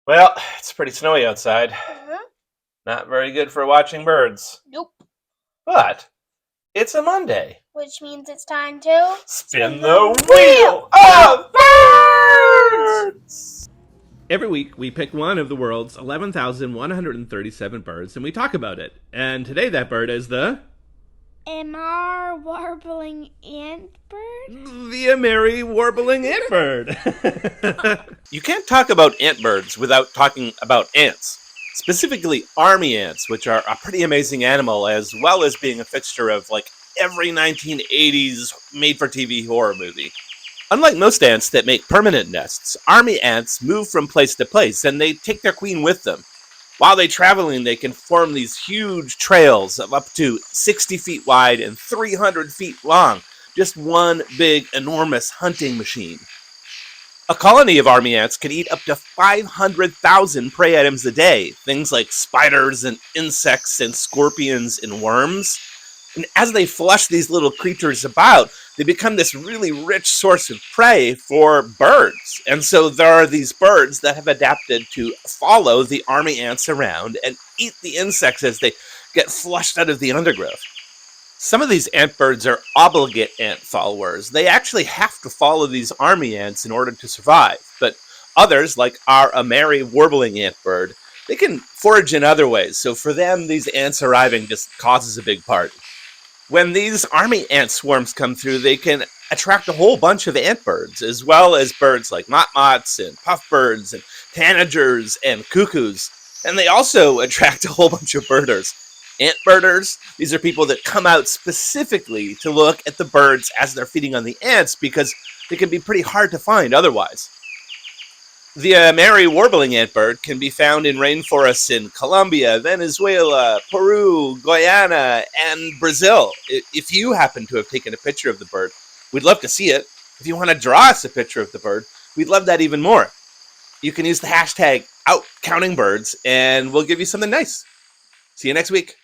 Well, it's pretty snowy outside. Mm-hmm. Not very good for watching birds. Nope. But it's a Monday. Which means it's time to Spin the wheel of birds! Every week, we pick one of the world's 11,137 birds and we talk about it. And today, that bird is the Amar warbling antbird? the Ameri warbling antbird. You can't talk about antbirds without talking about ants. Specifically, army ants, which are a pretty amazing animal, as well as being a fixture of every 1980s made-for-TV horror movie. Unlike most ants that make permanent nests, army ants move from place to place, and they take their queen with them. While they're traveling, they can form these huge trails of up to 60 feet wide and 300 feet long. Just one big, enormous hunting machine. A colony of army ants can eat up to 500,000 prey items a day, things like spiders and insects and scorpions and worms. And as they flush these little creatures about, they become this really rich source of prey for birds. And so there are these birds that have adapted to follow the army ants around and eat the insects as they get flushed out of the undergrowth. Some of these ant birds are obligate ant followers. They actually have to follow these army ants in order to survive. But others, like our Ameri warbling antbird, they can forage in other ways. So for them, these ants arriving just causes a big party. When these army ant swarms come through, they can attract a whole bunch of antbirds, as well as birds like motmots and puffbirds and tanagers and cuckoos. And they also attract a whole bunch of birders. Antbirders, these are people that come out specifically to look at the birds as they're feeding on the ants because they can be pretty hard to find otherwise. The Ameri warbling antbird can be found in rainforests in Colombia, Venezuela, Peru, Guyana, and Brazil. If you happen to have taken a picture of the bird, we'd love to see it. If you want to draw us a picture of the bird, we'd love that even more. You can use the hashtag #OutCountingBirds, and we'll give you something nice. See you next week.